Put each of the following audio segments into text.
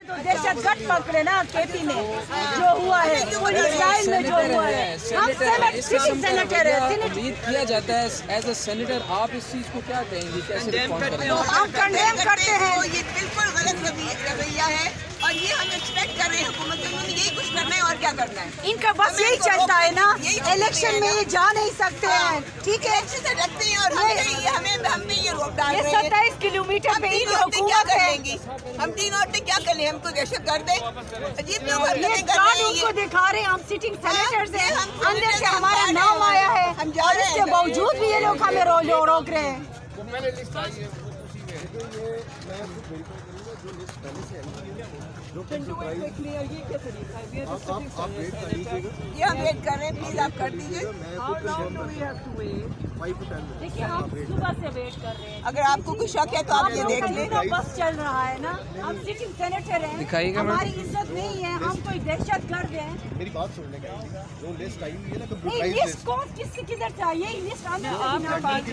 तो दहशतगर्द पकड़े ना केपी में जो हुआ है, पुलिस लाइन में जो हुआ है। हम सेनेटर है, उम्मीद किया जाता है एज ए सेनेटर, आप इस चीज को क्या कहेंगे, कैसे रिस्पॉन्ड करेंगे? हम कंडेम करते हैं। ये बिल्कुल गलत रवैया है और ये हम एक्सपेक्ट कर रहे हैं हुकूमत से, उन्होंने यही कुछ करना है और क्या करना है। इनका बस यही चलता है ना, इलेक्शन में ये जा नहीं सकते हैं, ठीक है, अच्छे से रखते हैं और हम पे ये रोक डाल ये रहे हैं। 27 किलोमीटर पे इनकी औरतें क्या हुकूमत कर है। लेंगी? हम 3 औरतें क्या कर लें? हमको दहशत गर्द है, अजीब लोग ये हरकतें कर कार्ड रहे उनको हैं। दिखा रहे हैं, हम सिटिंग सेनेटर्स हैं, हम अंदर से senators हमारा हैं, नाम आया है हम जा और रहे इसके हैं। बावजूद भी ये लोग हमें रोक रहे हैं। ये हम वेट कर रहे हैं, प्लीज आप कर दीजिए। देखिए हम सुबह से वेट कर रहे हैं। अगर आपको कुछ शक है तो आप ये देख लें। ना बस चल रहा है ना, हम सिटिंग सेनेटर हैं, दिखाइएगा हमारी इज्जत नहीं है, हम कोई दहशत गर्द हैं। मेरी बात सुनने का जो लिस्ट आई हुई है ना नहीं, कंप्यूटराइज्ड लिस्ट कौन किसकी किधर से आई? यही लिस्ट हम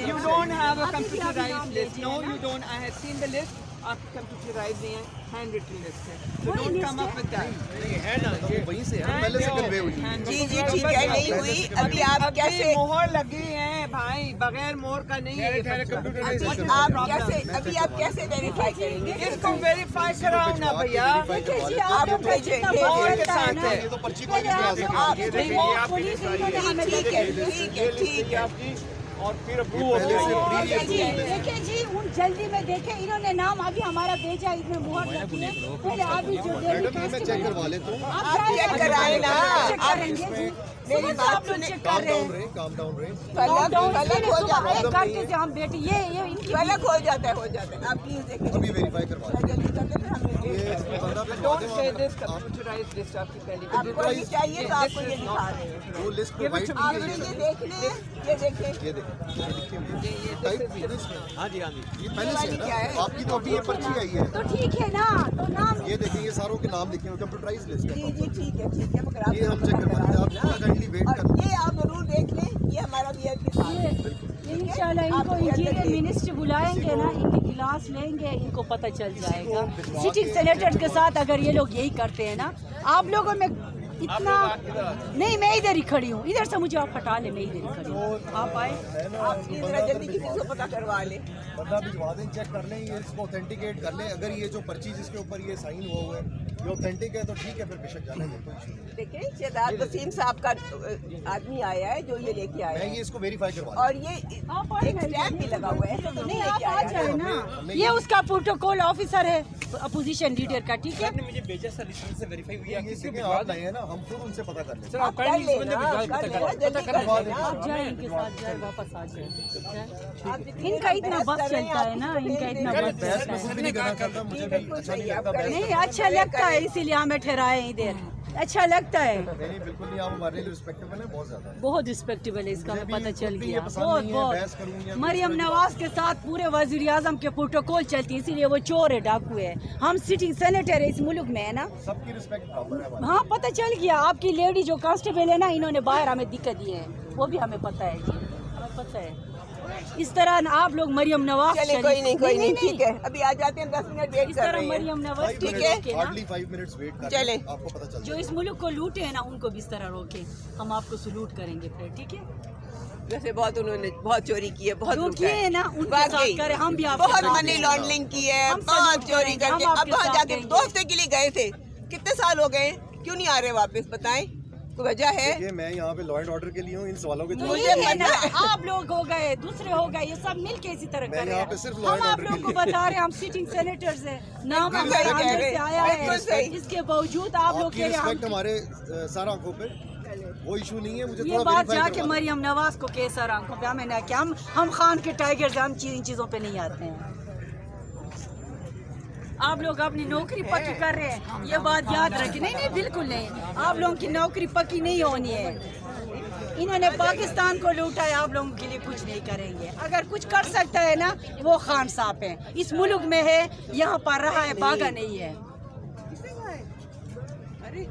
You don't have a computerized list. No, you don't. I have seen the list. आप computerized नहीं है, handwritten list है. So वही don't list come up है। with that. है ना, तो वहीं से है, पहले से कन्वे हुई है। जी जी ठीक है, नहीं हुई। अभी आप कैसे मोहर लगी है भाई, बगैर मोहर का नहीं है ये बच्चा। अभी आप कैसे वेरीफाई करेंगे? इसको वेरीफाई कराओ ना भैया। देखिए जी, आप आप लोग भेजें, जितना भेजें। बहुत के साथ है ना, है। ये तो पर्ची पहले कोई नहीं आप आ लोग आप सकती। देखो, पुलिस इन्होंने हमें ठीक है ठीक है ठीक है। और फिर पहले से देखिए जी, देखिए जी, उन जल्दी में देखे इन्होंने नाम अभी हमारा भेजा, इसमें मुहर लगी है। पहले अभी जो मैडम ये मैं चेक करवा लेता हूँ। आप चेक कराएं ना। चेक करेंगे जी, मेरी सुबह से बात आप लोग सुनिए। चेक काम कर रहे डाउन हैं। रहे, काम डाउन रहे। गलत हो जाता है, एक घंटे से हम बैठे, ये इनकी गलत हो जाता है, आप प्लीज देखिए। अभी वेरीफाई करवा लें। जल्दी करके फिर हम ये बंदा भी Don't say this computerized list आपकी पहली आपको ये चाहिए तो आपको ये दिखा रहे हैं। वो लिस्ट प्रोवाइड की आपने गई ये है। देख लिया, ये देखें। ये देखिए टाइप भी है ना इसमें। हाँ जी हाँ जी, ये पहले से है क्या ना, है? आपकी तो अभी ये पर्ची आई है। तो ठीक है ना, तो नाम ये देखिए, ये सारों के नाम लिखे हुए कंप्यूटराइज्ड लिस्ट जी है। जी ठीक है, मगर आप ये हम चेक करवा लेते हैं, आप थोड़ा काइंडली वेट और कर। ये आप जरूर देख लें, ये हमारा VIP साथ है। ये इंशाल्लाह इनको इंजीनियर मिनिस्टर बुलाएंगे ना, इनकी क्लास लेंगे, इनको पता चल जाएगा। सिटिंग सेनेटर के साथ अगर ये लोग यही करते हैं ना, आप लोगों में इतना नहीं, मैं इधर ही खड़ी हूँ, इधर से मुझे आप हटा ले, मैं इधर ही खड़ी हूँ, आप आए। आप प्लीज जरा जल्दी किसी को पता करवा लें। बंदा भिजवा दें, चेक कर लें, ये इसको ऑथेंटिकेट कर लें। अगर ये जो पर्ची जिसके ऊपर ये साइन हुआ हुआ है ये ऑथेंटिक है तो ठीक है, फिर बेशक जाने दें, कोई इशू नहीं। देखिए शहजाद वसीम साहब का आदमी आया है जो ये लेके आया मैं है ये इसको वेरीफाई करवा और ये एक स्टैम्प भी लगा हुआ है, ऐसा तो नहीं नहीं, आप लेके आ आया जाए है। ना, ये उसका प्रोटोकॉल ऑफिसर है, अपोजिशन लीडर का, ठीक है। मुझे भेजा सर, रिसेंट से वेरीफाई हुई है, ये किसी देखें, को आप नए हैं ना, हम खुद उनसे पता कर लेंगे। आप कर लेना, जल्दी कर लेना। आप जाए, इनके साथ जाए, वापस आ जाए, ठीक है। आप जितनी इनका इतना बहस बस कर रहे हैं, चलता है आप ना, कितनी इनका देर इतना देर बस बहस चलता मैं है। खुद भी नहीं करना चाहता, मुझे भी अच्छा नहीं लगता बहस नहीं, अच्छा लगता है, इसीलिए हमें ठहराए इधर, अच्छा लगता है, नहीं, बिल्कुल नहीं, आप हमारे लिए रिस्पेक्टेबल है बहुत ज्यादा। बहुत रिस्पेक्टेबल है, इसका हमें पता चल खुद भी ये गया। पसंद बहुत नहीं है, बहस करूं या बहुत कुछ मरियम करूं। नवाज के साथ पूरे वजीर आजम के प्रोटोकॉल चलती है, इसीलिए वो चोर है, डाकू है। हम सिटिंग सेनेटर है इस मुल्क में, है ना। सबकी रिस्पेक्ट बराबर है हमारी। हाँ, पता चल गया, आपकी लेडी जो कांस्टेबल है ना, इन्होंने बाहर हमें दिक्कत दी है, वो भी हमें पता है जी, हमें पता है। इस तरह आप लोग मरियम नवाज चले, कोई नहीं, ठीक है, अभी आ जाते हैं, 10 मिनट वेट इस कर तरह रहे हैं। मरियम नवाज ठीक है। हार्डली 5 मिनट्स वेट कर चलें। आपको पता चल जो इस मुल्क को लूटे हैं ना, उनको भी इस तरह रोके, हम आपको सलूट करेंगे फिर, ठीक है। वैसे बहुत उन्होंने बहुत चोरी की है, बहुत जो लूटा किए है। हैं ना, उनके वाकई, साथ करें, हम भी आपके बहुत साथ मनी हैं। लॉन्ड्रिंग की है, हम बहुत सलूट चोरी करेंगे, करके, हम अब आपके वहाँ साथ जाके देंगे। 2 हफ्ते के लिए गए थे, कितने साल हो गए, क्यों नहीं आ रहे वापस, बताएं, कोई वजह है? ये मैं यहाँ पे लॉ एंड ऑर्डर के लिए हूँ, इन सवालों के तो जवाब ये है ना, आप लोग हो गए, दूसरे हो गए, ये सब मिलके इसी तरह मैं कर रहे यहाँ पे हैं। सिर्फ law हम and आप order लोग के को लिए। बता रहे हैं, हम सिटिंग सेनेटर्स हैं, नाम बिल्कुल हमारे सही कह अंदर रहे से हैं, आया है, बिल्कुल सही। इसके बावजूद आप लोग आपकी कह रहे हैं रिस्पेक्ट हम- हमारे सर आंखों पे, वो इशू नहीं है, मुझे ये थोड़ा बात वेरीफाई जाके करवा दें। मरियम नवाज को केसर आंखों पे हमें ना कि हम खान के टाइगर से हम इन चीज़ों पे नहीं आते हैं। आप लोग अपनी नौकरी पक्की कर रहे हैं, ये बात याद रखें। नहीं, बिल्कुल नहीं, आप लोगों की नौकरी पक्की नहीं होनी है। इन्होंने पाकिस्तान को लूटा है, आप लोगों के लिए कुछ नहीं करेंगे। अगर कुछ कर सकता है ना, वो खान साहब है, इस मुल्क में है, यहाँ पर रहा है, भागा नहीं है। अरे